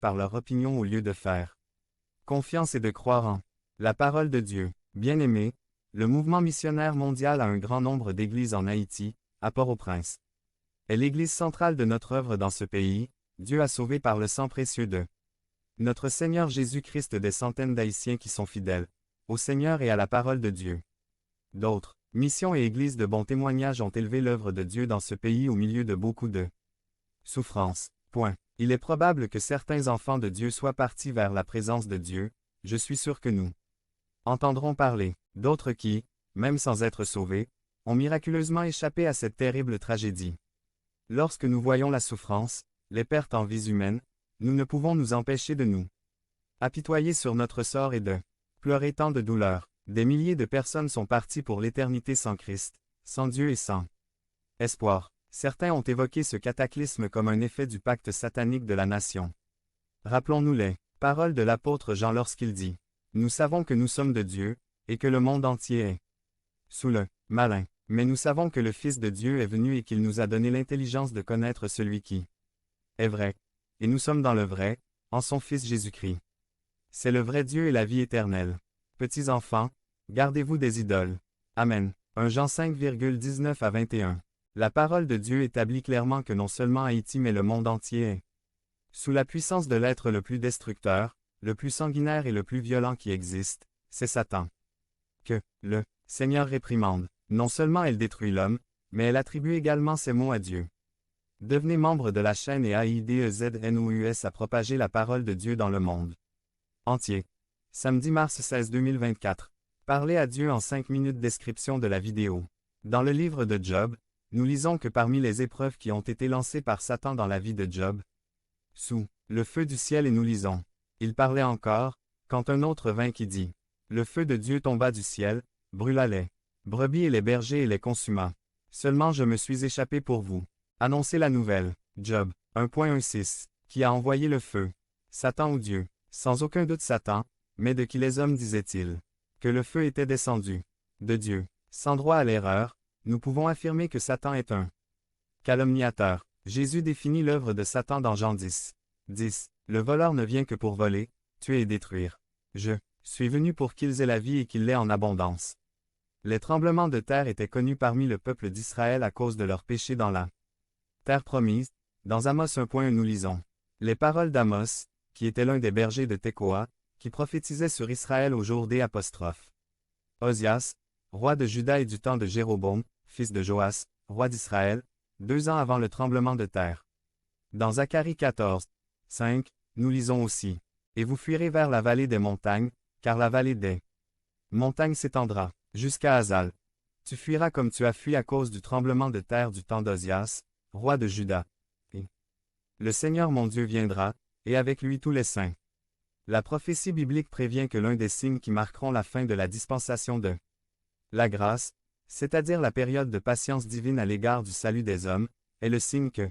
par leur opinion au lieu de faire confiance et de croire en la parole de Dieu. Bien-aimés, le mouvement missionnaire mondial a un grand nombre d'églises en Haïti, à Port-au-Prince. Est l'église centrale de notre œuvre dans ce pays, Dieu a sauvé par le sang précieux de notre Seigneur Jésus-Christ des centaines d'Haïtiens qui sont fidèles au Seigneur et à la parole de Dieu. D'autres missions et églises de bons témoignages ont élevé l'œuvre de Dieu dans ce pays au milieu de beaucoup de souffrances. Point. Il est probable que certains enfants de Dieu soient partis vers la présence de Dieu, je suis sûr que nous entendrons parler d'autres qui, même sans être sauvés, ont miraculeusement échappé à cette terrible tragédie. Lorsque nous voyons la souffrance, les pertes en vies humaines, nous ne pouvons nous empêcher de nous apitoyer sur notre sort et de pleurer tant de douleur. Des milliers de personnes sont parties pour l'éternité sans Christ, sans Dieu et sans espoir. Certains ont évoqué ce cataclysme comme un effet du pacte satanique de la nation. Rappelons-nous les paroles de l'apôtre Jean lorsqu'il dit « Nous savons que nous sommes de Dieu, et que le monde entier est sous le malin. Mais nous savons que le Fils de Dieu est venu et qu'il nous a donné l'intelligence de connaître celui qui est vrai. Et nous sommes dans le vrai, en son Fils Jésus-Christ. C'est le vrai Dieu et la vie éternelle. Petits enfants, gardez-vous des idoles. Amen. 1 Jean 5,19 à 21. La parole de Dieu établit clairement que non seulement Haïti mais le monde entier est sous la puissance de l'être le plus destructeur, le plus sanguinaire et le plus violent qui existe, c'est Satan. Que le Seigneur réprimande. Non seulement elle détruit l'homme, mais elle attribue également ses mots à Dieu. Devenez membre de la chaîne et AIDEZNOUS à propager la parole de Dieu dans le monde entier. Samedi mars 16 2024. Parlez à Dieu en 5 minutes. Description de la vidéo. Dans le livre de Job, nous lisons que parmi les épreuves qui ont été lancées par Satan dans la vie de Job, sous le feu du ciel et nous lisons. Il parlait encore, quand un autre vint qui dit, le feu de Dieu tomba du ciel, brûla les brebis et les bergers et les consuma. Seulement je me suis échappé pour vous. Annoncez la nouvelle. Job 1.16. Qui a envoyé le feu? Satan ou Dieu? Sans aucun doute Satan, mais de qui les hommes disaient-ils que le feu était descendu? De Dieu. Sans droit à l'erreur, nous pouvons affirmer que Satan est un calomniateur. Jésus définit l'œuvre de Satan dans Jean 10. 10. Le voleur ne vient que pour voler, tuer et détruire. Je suis venu pour qu'ils aient la vie et qu'ils l'aient en abondance. Les tremblements de terre étaient connus parmi le peuple d'Israël à cause de leurs péchés dans la terre promise. Dans Amos 1.1 nous lisons les paroles d'Amos, qui était l'un des bergers de Tekoa, qui prophétisait sur Israël au jour des apostrophes. Osias, roi de Juda et du temps de Jéroboam, fils de Joas, roi d'Israël, 2 ans avant le tremblement de terre. Dans Zacharie 14, 5, nous lisons aussi « Et vous fuirez vers la vallée des montagnes, car la vallée des montagnes s'étendra jusqu'à Azal. Tu fuiras comme tu as fui à cause du tremblement de terre du temps d'Osias, roi de Juda. Et le Seigneur mon Dieu viendra, et avec lui tous les saints. » La prophétie biblique prévient que l'un des signes qui marqueront la fin de la dispensation de la grâce, c'est-à-dire la période de patience divine à l'égard du salut des hommes, est le signe que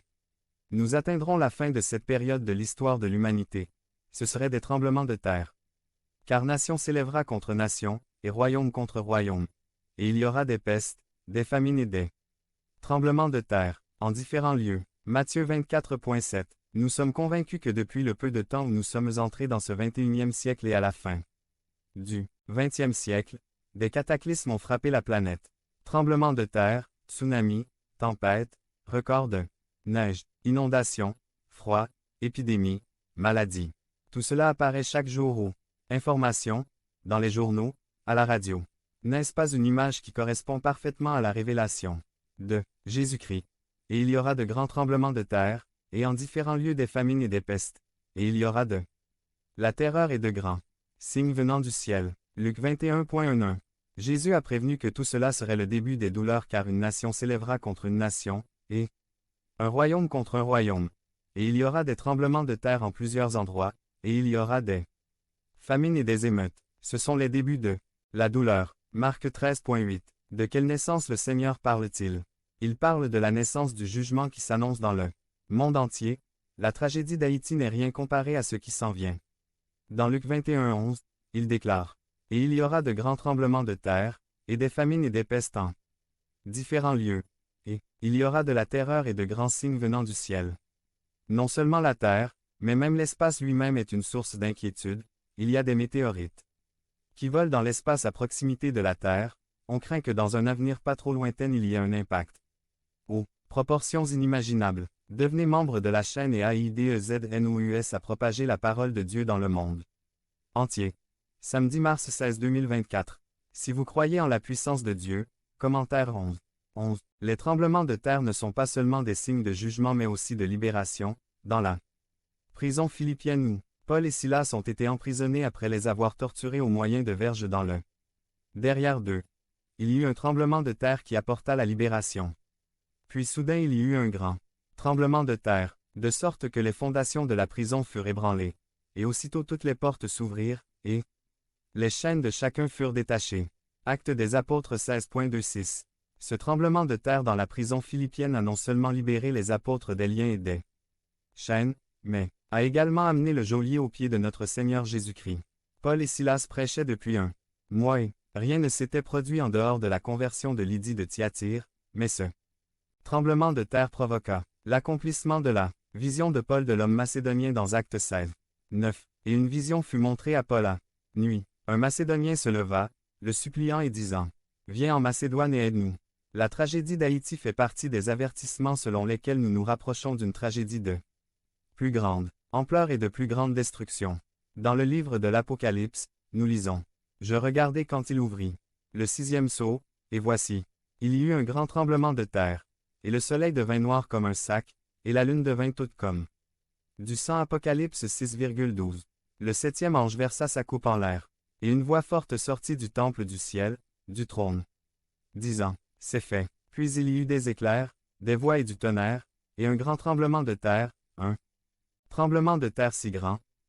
nous atteindrons la fin de cette période de l'histoire de l'humanité. Ce serait des tremblements de terre. Car nation s'élèvera contre nation, et royaume contre royaume. Et il y aura des pestes, des famines et des tremblements de terre, en différents lieux. Matthieu 24.7. Nous sommes convaincus que depuis le peu de temps où nous sommes entrés dans ce 21e siècle et à la fin du 20e siècle, des cataclysmes ont frappé la planète. Tremblements de terre, tsunamis, tempêtes, records de neige, inondations, froid, épidémies, maladies. Tout cela apparaît chaque jour aux informations, dans les journaux, à la radio. N'est-ce pas une image qui correspond parfaitement à la révélation de Jésus-Christ? Et il y aura de grands tremblements de terre, et en différents lieux des famines et des pestes. Et il y aura de la terreur et de grands signes venant du ciel. Luc 21.11. Jésus a prévenu que tout cela serait le début des douleurs car une nation s'élèvera contre une nation, et un royaume contre un royaume. Et il y aura des tremblements de terre en plusieurs endroits, et il y aura des famines et des émeutes. Ce sont les débuts de la douleur. Marc 13.8. De quelle naissance le Seigneur parle-t-il? Il parle de la naissance du jugement qui s'annonce dans le monde entier. La tragédie d'Haïti n'est rien comparé à ce qui s'en vient. Dans Luc 21.11, il déclare « Et il y aura de grands tremblements de terre, et des famines et des pestes en différents lieux, et il y aura de la terreur et de grands signes venant du ciel. » Non seulement la terre, Mais même l'espace lui-même est une source d'inquiétude, il y a des météorites qui volent dans l'espace à proximité de la Terre, on craint que dans un avenir pas trop lointain il y ait un impact. Aux proportions inimaginables. Devenez membre de la chaîne et AIDEZNOUS à propager la parole de Dieu dans le monde entier. Samedi mars 16 2024. Si vous croyez en la puissance de Dieu, commentaire 11. Les tremblements de terre ne sont pas seulement des signes de jugement mais aussi de libération, dans la prison philippienne où Paul et Silas ont été emprisonnés après les avoir torturés au moyen de verges dans le derrière d'eux. Il y eut un tremblement de terre qui apporta la libération. Puis soudain il y eut un grand tremblement de terre, de sorte que les fondations de la prison furent ébranlées. Et aussitôt toutes les portes s'ouvrirent, et les chaînes de chacun furent détachées. Actes des Apôtres 16.26. Ce tremblement de terre dans la prison philippienne a non seulement libéré les apôtres des liens et des chaînes, mais a également amené le geôlier aux pieds de notre Seigneur Jésus-Christ. Paul et Silas prêchaient depuis un mois et rien ne s'était produit en dehors de la conversion de Lydie de Thyatire, mais ce tremblement de terre provoqua l'accomplissement de la vision de Paul de l'homme macédonien dans Actes 16. 9. Et une vision fut montrée à Paul à nuit. Un Macédonien se leva, le suppliant et disant, « Viens en Macédoine et aide-nous. » La tragédie d'Haïti fait partie des avertissements selon lesquels nous nous rapprochons d'une tragédie de plus grande ampleur et de plus grande destruction. Dans le livre de l'Apocalypse, nous lisons, « Je regardai quand il ouvrit le 6e sceau, et voici, il y eut un grand tremblement de terre. Et le soleil devint noir comme un sac, et la lune devint toute comme du sang. Apocalypse 6,12. Le 7e ange versa sa coupe en l'air, et une voix forte sortit du temple du ciel, du trône, disant, « C'est fait. » Puis il y eut des éclairs, des voix et du tonnerre, et un grand tremblement de terre, un tremblement de terre si grand,